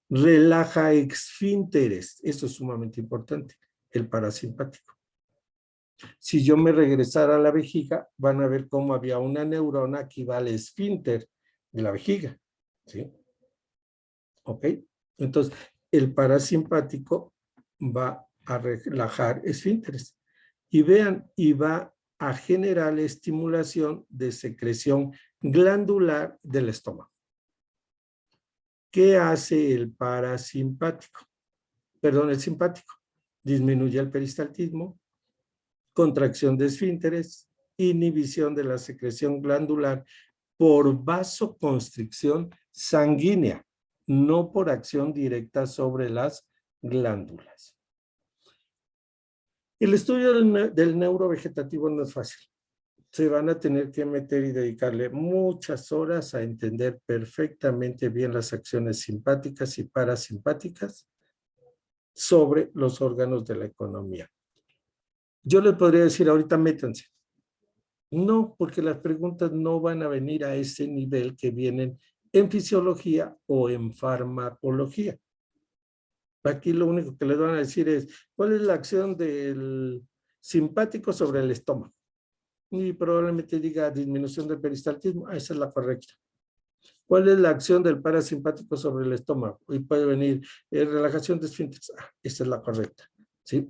Relaja esfínteres. Eso es sumamente importante, el parasimpático. Si yo me regresara a la vejiga, van a ver cómo había una neurona que iba al esfínter de la vejiga. ¿Sí? ¿Ok? Entonces, el parasimpático va a relajar esfínteres. Y vean, y va a generar estimulación de secreción glandular del estómago. ¿Qué hace el parasimpático? Perdón, el simpático. Disminuye el peristaltismo, contracción de esfínteres, inhibición de la secreción glandular por vasoconstricción sanguínea, no por acción directa sobre las glándulas. El estudio del neurovegetativo no es fácil. Se van a tener que meter y dedicarle muchas horas a entender perfectamente bien las acciones simpáticas y parasimpáticas sobre los órganos de la economía. Yo les podría decir ahorita métanse. No, porque las preguntas no van a venir a ese nivel que vienen en fisiología o en farmacología. Aquí lo único que les van a decir es, ¿cuál es la acción del simpático sobre el estómago? Y probablemente diga disminución del peristaltismo. Esa es la correcta. ¿Cuál es la acción del parasimpático sobre el estómago? Y puede venir relajación de esfínteres. Esa es la correcta. ¿Sí?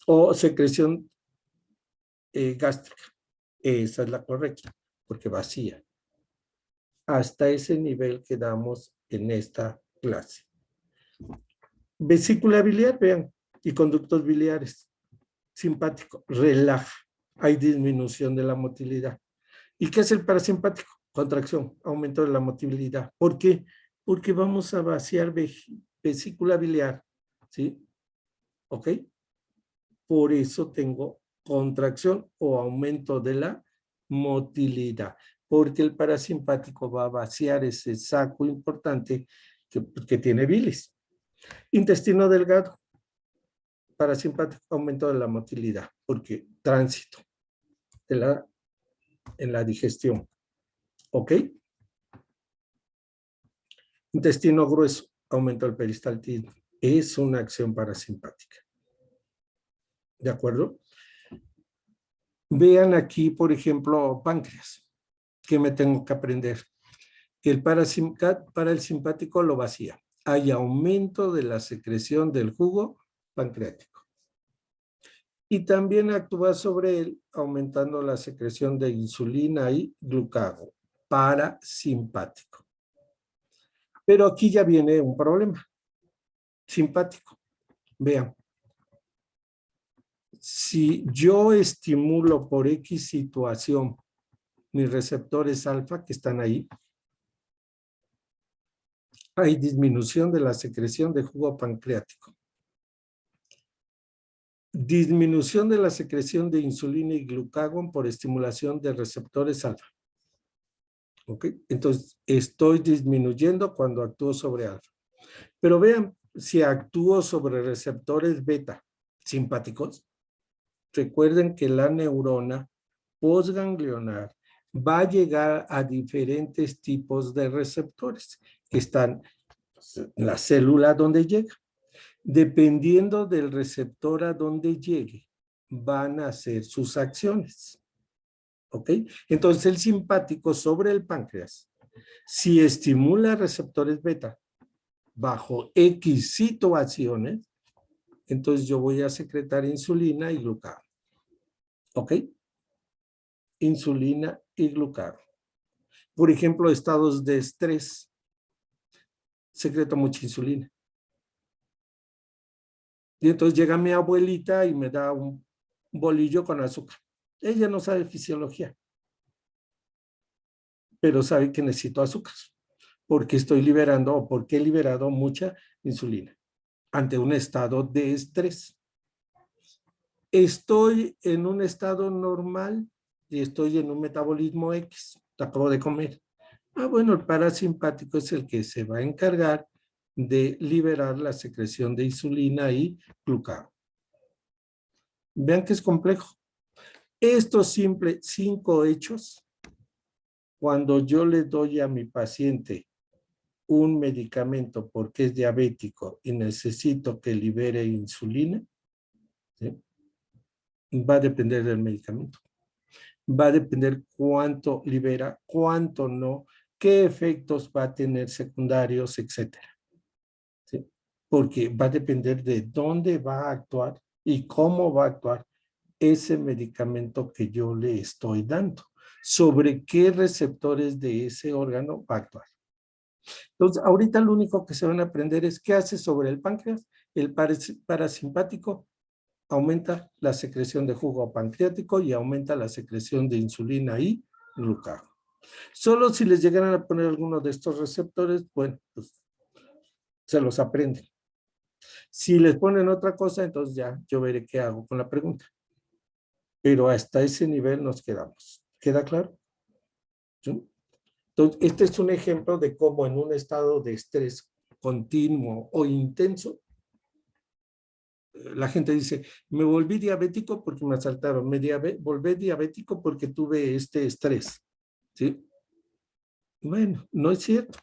O secreción gástrica. Esa es la correcta, porque vacía. Hasta ese nivel quedamos en esta clase. Vesícula biliar, vean, y conductos biliares. Simpático, relaja. Hay disminución de la motilidad. ¿Y qué es el parasimpático? Contracción, aumento de la motilidad. ¿Por qué? Porque vamos a vaciar vesícula biliar, ¿sí? ¿Ok? Por eso tengo contracción o aumento de la motilidad. porque el parasimpático va a vaciar ese saco importante que tiene bilis. Intestino delgado, parasimpático, aumento de la motilidad, porque tránsito en la digestión. ¿Ok? Intestino grueso, aumento del peristaltismo. Es una acción parasimpática. ¿De acuerdo? Vean aquí, por ejemplo, páncreas. ¿Qué me tengo que aprender? Que el parasimpático lo vacía. Hay aumento de la secreción del jugo pancreático. Y también actúa sobre él aumentando la secreción de insulina y glucagón, parasimpático. Pero aquí ya viene un problema. Simpático. Vean. Si yo estimulo por X situación mis receptores alfa que están ahí, hay disminución de la secreción de jugo pancreático. Disminución de la secreción de insulina y glucagón por estimulación de receptores alfa. ¿Ok? Entonces, estoy disminuyendo cuando actúo sobre alfa. Pero vean, si actúo sobre receptores beta simpáticos, recuerden que la neurona postganglionar va a llegar a diferentes tipos de receptores que están en la célula donde llega. Dependiendo del receptor a donde llegue, van a hacer sus acciones. ¿Ok? Entonces el simpático sobre el páncreas, si estimula receptores beta bajo X situaciones, entonces yo voy a secretar insulina y glucagón. ¿Ok? Insulina y glucagón. Por ejemplo, estados de estrés, secreto mucha insulina. Y entonces llega mi abuelita y me da un bolillo con azúcar. Ella no sabe fisiología, pero sabe que necesito azúcar, porque estoy liberando o porque he liberado mucha insulina ante un estado de estrés. Estoy en un estado normal y estoy en un metabolismo X. Acabo de comer. Bueno, el parasimpático es el que se va a encargar de liberar la secreción de insulina y glucagón. Vean que es complejo. Estos simples 5 hechos, cuando yo le doy a mi paciente un medicamento porque es diabético y necesito que libere insulina, ¿sí? Va a depender del medicamento. Va a depender cuánto libera, cuánto no, qué efectos va a tener secundarios, etcétera. ¿Sí? Porque va a depender de dónde va a actuar y cómo va a actuar ese medicamento que yo le estoy dando, sobre qué receptores de ese órgano va a actuar. Entonces, ahorita lo único que se van a aprender es qué hace sobre el páncreas. El parasimpático aumenta la secreción de jugo pancreático y aumenta la secreción de insulina y glucagón. Solo si les llegaran a poner alguno de estos receptores, bueno, pues se los aprenden. Si les ponen otra cosa, entonces ya yo veré qué hago con la pregunta. Pero hasta ese nivel nos quedamos. ¿Queda claro? ¿Sí? Entonces, este es un ejemplo de cómo en un estado de estrés continuo o intenso, la gente dice, me volví diabético porque me asaltaron, volví diabético porque tuve este estrés. ¿Sí? Bueno, no es cierto.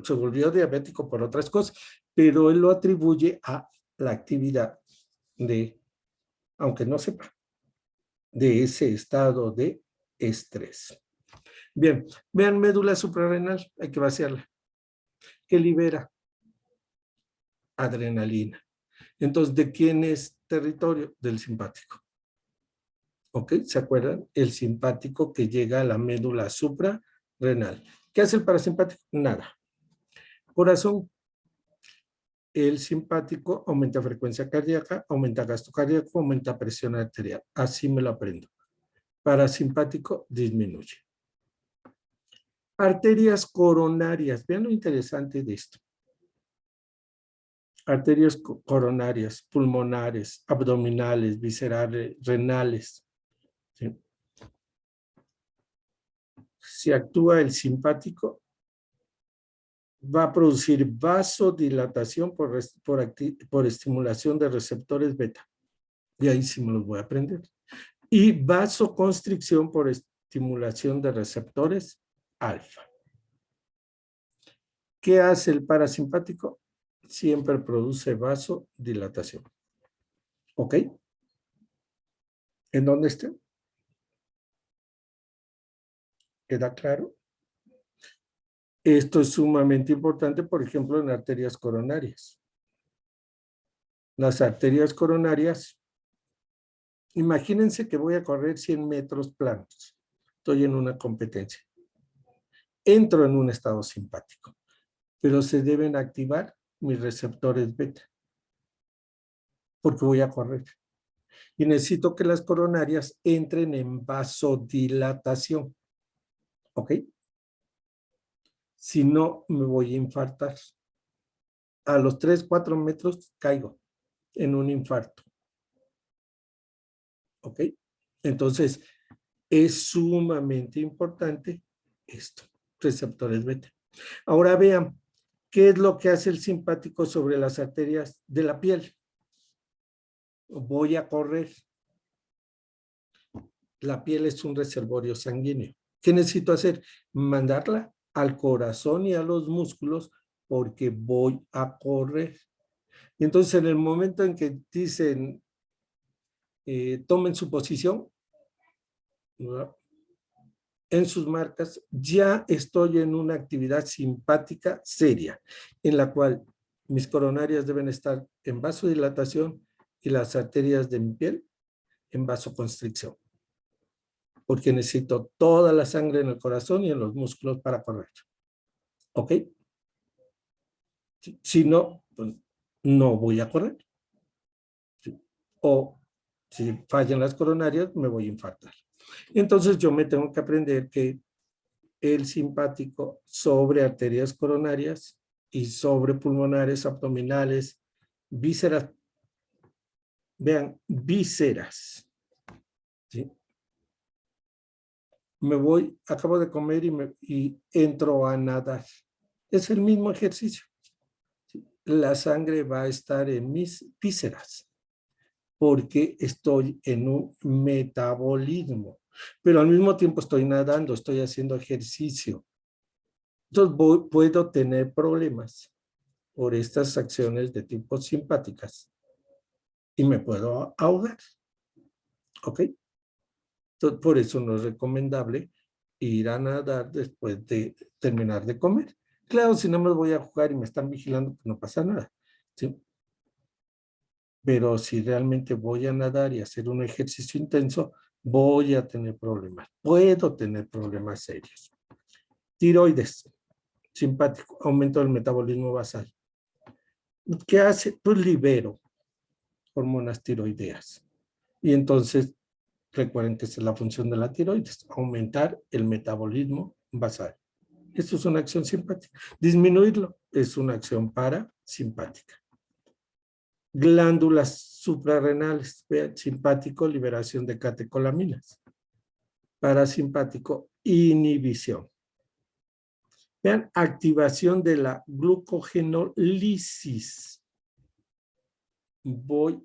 Se volvió diabético por otras cosas, pero él lo atribuye a la actividad de, aunque no sepa, de ese estado de estrés. Bien, vean médula suprarrenal, hay que vaciarla. ¿Qué libera? Adrenalina. Entonces, ¿de quién es territorio? Del simpático. ¿Ok? ¿Se acuerdan? El simpático que llega a la médula suprarrenal. ¿Qué hace el parasimpático? Nada. Corazón. El simpático aumenta frecuencia cardíaca, aumenta gasto cardíaco, aumenta presión arterial. Así me lo aprendo. Parasimpático disminuye. Arterias coronarias. Vean lo interesante de esto. Arterias coronarias, pulmonares, abdominales, viscerales, renales. ¿Sí? si actúa el simpático, va a producir vasodilatación por estimulación de receptores beta. Y ahí sí me los voy a aprender. Y vasoconstricción por estimulación de receptores alfa. ¿Qué hace el parasimpático? Siempre produce vasodilatación. ¿Ok? ¿En dónde esté? ¿Queda claro? Esto es sumamente importante, por ejemplo, en arterias coronarias. Las arterias coronarias, imagínense que voy a correr 100 metros planos. Estoy en una competencia. Entro en un estado simpático, pero se deben activar mis receptores beta, porque voy a correr. Y necesito que las coronarias entren en vasodilatación. ¿Ok? Si no, me voy a infartar. A los 3, 4 metros caigo en un infarto. ¿Ok? Entonces, es sumamente importante esto, receptores beta. Ahora vean, ¿qué es lo que hace el simpático sobre las arterias de la piel? Voy a correr. La piel es un reservorio sanguíneo. ¿Qué necesito hacer? Mandarla al corazón y a los músculos porque voy a correr. Y entonces, en el momento en que dicen, tomen su posición, ¿no?, en sus marcas, ya estoy en una actividad simpática seria, en la cual mis coronarias deben estar en vasodilatación y las arterias de mi piel en vasoconstricción, porque necesito toda la sangre en el corazón y en los músculos para correr. ¿Ok? Si no, pues no voy a correr. O si fallan las coronarias, me voy a infartar. Entonces yo me tengo que aprender que el simpático sobre arterias coronarias y sobre pulmonares, abdominales, vísceras. Vean, vísceras. ¿Sí? Me voy, acabo de comer y entro a nadar. Es el mismo ejercicio. ¿Sí? La sangre va a estar en mis vísceras porque estoy en un metabolismo, pero al mismo tiempo estoy nadando, estoy haciendo ejercicio. Entonces puedo tener problemas por estas acciones de tipo simpáticas y me puedo ahogar. ¿Ok? Entonces, por eso no es recomendable ir a nadar después de terminar de comer. Claro, si no me voy a jugar y me están vigilando, pues no pasa nada. ¿Sí? Pero si realmente voy a nadar y hacer un ejercicio intenso, voy a tener problemas. Puedo tener problemas serios. Tiroides, simpático, aumento del metabolismo basal. ¿Qué hace? Pues libero hormonas tiroideas. Y entonces, recuerden que esa es la función de la tiroides, aumentar el metabolismo basal. Esto es una acción simpática. Disminuirlo es una acción parasimpática. Glándulas suprarrenales, vean, simpático, liberación de catecolaminas. Parasimpático, inhibición. Vean, activación de la glucogenólisis.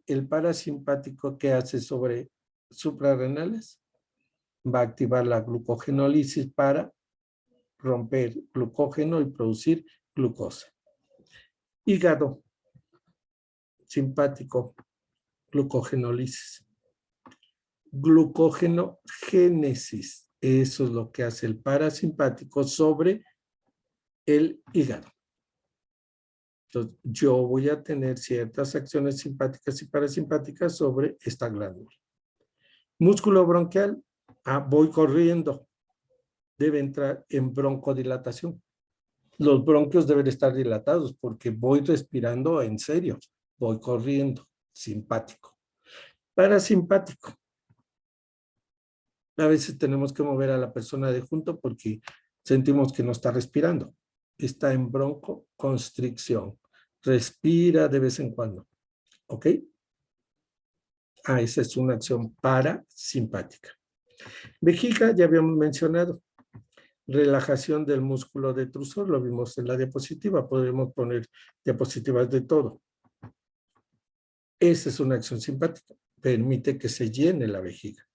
El parasimpático que hace sobre suprarrenales va a activar la glucogenólisis para romper glucógeno y producir glucosa. Hígado, simpático, glucogenólisis. Glucógenogénesis, eso es lo que hace el parasimpático sobre el hígado. Entonces, yo voy a tener ciertas acciones simpáticas y parasimpáticas sobre esta glándula. Músculo bronquial, voy corriendo, debe entrar en broncodilatación. Los bronquios deben estar dilatados porque voy respirando en serio, voy corriendo, simpático. Parasimpático. A veces tenemos que mover a la persona de junto porque sentimos que no está respirando. Está en broncoconstricción. Respira de vez en cuando. ¿Ok? Esa es una acción parasimpática. Vejiga, ya habíamos mencionado. Relajación del músculo detrusor, lo vimos en la diapositiva, podemos poner diapositivas de todo. Esa es una acción simpática, permite que se llene la vejiga.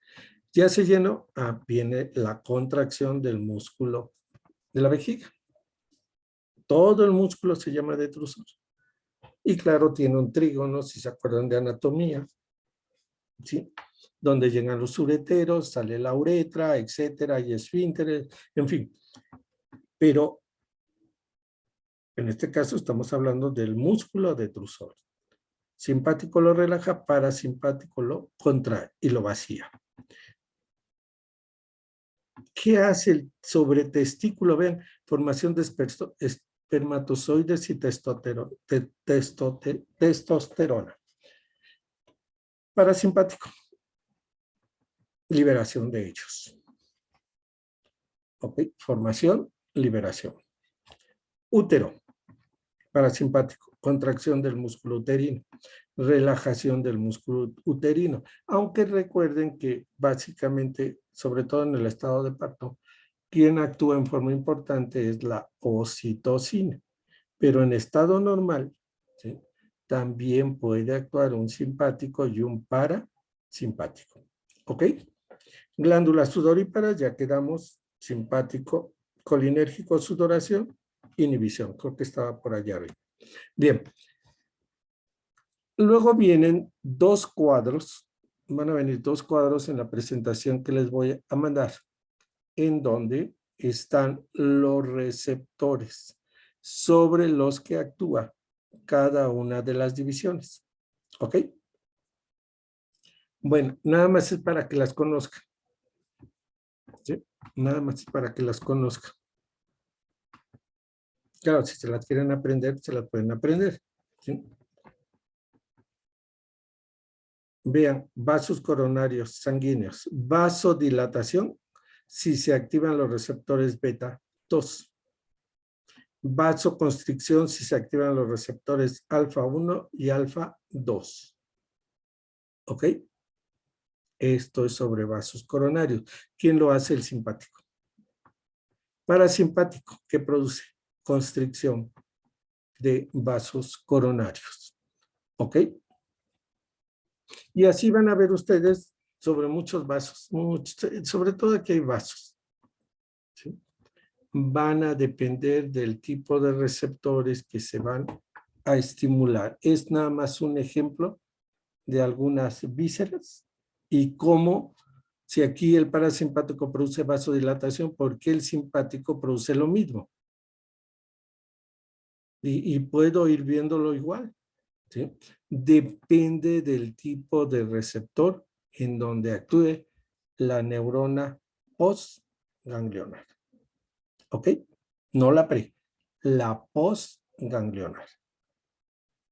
Ya se llenó, viene la contracción del músculo de la vejiga. Todo el músculo se llama detrusor. Y claro, tiene un trígono, si se acuerdan de anatomía, ¿sí? Donde llegan los ureteros, sale la uretra, etcétera, y esfínteres, en fin. Pero en este caso estamos hablando del músculo detrusor. Simpático lo relaja, parasimpático lo contrae y lo vacía. ¿Qué hace el sobretestículo? Vean, formación de espermatozoides y testosterona. Parasimpático, liberación de ellos. Ok, formación, liberación. Útero, parasimpático, contracción del músculo uterino, relajación del músculo uterino. Aunque recuerden que básicamente, sobre todo en el estado de parto, quien actúa en forma importante es la oxitocina. Pero en estado normal, ¿sí?, también puede actuar un simpático y un parasimpático. ¿Ok? Glándulas sudoríparas, ya quedamos simpático, colinérgico, sudoración, inhibición. Creo que estaba por allá arriba. Bien. Luego vienen dos cuadros. Van a venir dos cuadros en la presentación que les voy a mandar, en donde están los receptores sobre los que actúa cada una de las divisiones. ¿Ok? Bueno, nada más es para que las conozcan. ¿Sí? Nada más es para que las conozcan. Claro, si se las quieren aprender, se las pueden aprender. ¿Sí? Vean, vasos coronarios sanguíneos. Vasodilatación, si se activan los receptores beta 2. Vasoconstricción, si se activan los receptores alfa 1 y alfa 2. ¿Ok? Esto es sobre vasos coronarios. ¿Quién lo hace? El simpático. Parasimpático, ¿qué produce? Constricción de vasos coronarios. ¿Ok? Y así van a ver ustedes sobre muchos vasos, sobre todo aquí hay vasos. ¿Sí? Van a depender del tipo de receptores que se van a estimular. Es nada más un ejemplo de algunas vísceras y cómo, si aquí el parasimpático produce vasodilatación, ¿por qué el simpático produce lo mismo? Y puedo ir viéndolo igual, ¿sí? Depende del tipo de receptor en donde actúe la neurona postganglionar. ¿Ok? No la pre, la postganglionar.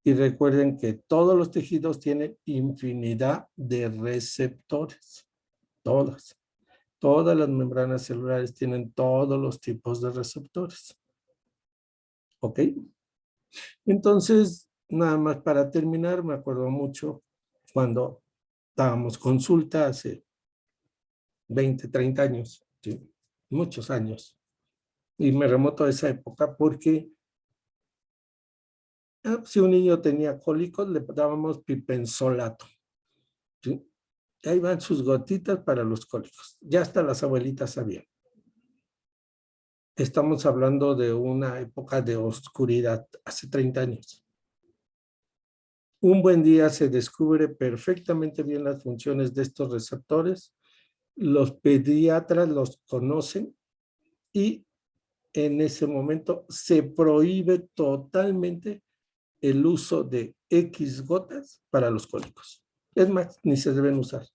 Y recuerden que todos los tejidos tienen infinidad de receptores. Todas. Todas las membranas celulares tienen todos los tipos de receptores. ¿Ok? Entonces, nada más para terminar, me acuerdo mucho cuando dábamos consulta hace 20, 30 años, ¿sí? Muchos años. Y me remoto a esa época porque si un niño tenía cólicos, le dábamos pipensolato. ¿Sí? Ahí van sus gotitas para los cólicos. Ya hasta las abuelitas sabían. Estamos hablando de una época de oscuridad, hace 30 años. Un buen día se descubre perfectamente bien las funciones de estos receptores. Los pediatras los conocen y en ese momento se prohíbe totalmente el uso de X gotas para los cólicos. Es más, ni se deben usar.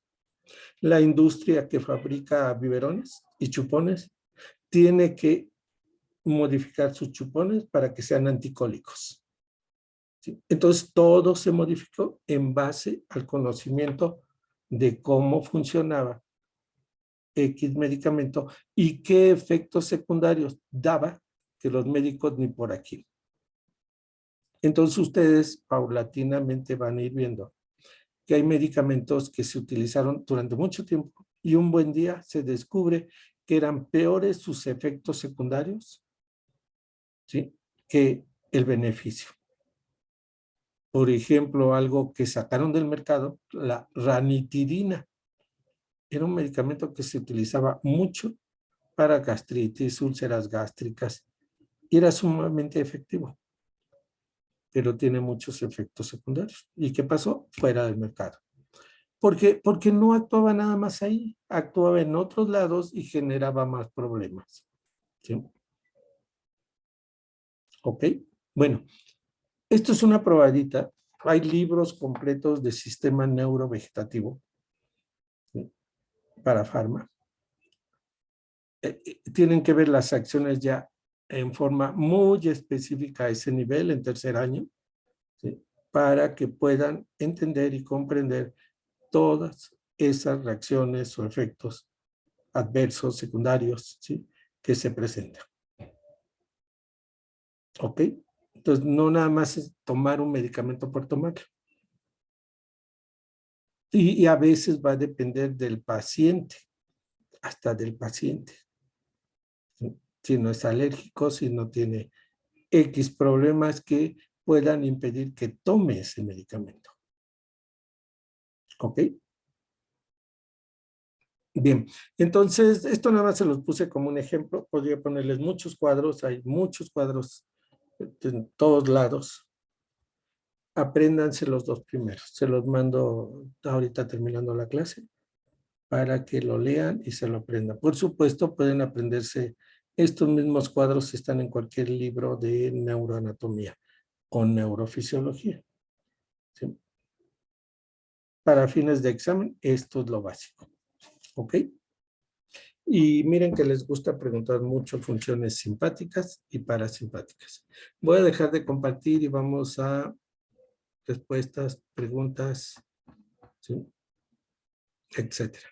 La industria que fabrica biberones y chupones tiene que modificar sus chupones para que sean anticólicos. ¿Sí? Entonces, todo se modificó en base al conocimiento de cómo funcionaba X medicamento y qué efectos secundarios daba que los médicos ni por aquí. Entonces, ustedes paulatinamente van a ir viendo que hay medicamentos que se utilizaron durante mucho tiempo y un buen día se descubre que eran peores sus efectos secundarios, ¿sí?, que el beneficio. Por ejemplo, algo que sacaron del mercado, la ranitidina. Era un medicamento que se utilizaba mucho para gastritis, úlceras gástricas, y era sumamente efectivo, pero tiene muchos efectos secundarios. ¿Y qué pasó? Fuera del mercado. ¿Por qué? Porque no actuaba nada más ahí, actuaba en otros lados y generaba más problemas. ¿Sí? ¿Ok? Bueno, esto es una probadita. Hay libros completos de sistema neurovegetativo, ¿sí?, para farma. Tienen que ver las acciones ya en forma muy específica a ese nivel, en tercer año, ¿sí?, para que puedan entender y comprender todas esas reacciones o efectos adversos, secundarios, ¿sí?, que se presentan. ¿Ok? Entonces, no nada más es tomar un medicamento por tomarlo. Y a veces va a depender del paciente, hasta del paciente. ¿Sí? Si no es alérgico, si no tiene X problemas que puedan impedir que tome ese medicamento. ¿Ok? Bien, entonces, esto nada más se los puse como un ejemplo. Podría ponerles muchos cuadros, hay muchos cuadros en todos lados. Apréndanse los dos primeros. Se los mando ahorita terminando la clase para que lo lean y se lo aprendan. Por supuesto, pueden aprenderse estos mismos cuadros, están en cualquier libro de neuroanatomía o neurofisiología. ¿Sí? Para fines de examen, esto es lo básico. ¿Ok? Y miren que les gusta preguntar mucho funciones simpáticas y parasimpáticas. Voy a dejar de compartir y vamos a respuestas, preguntas, ¿sí?, etcétera.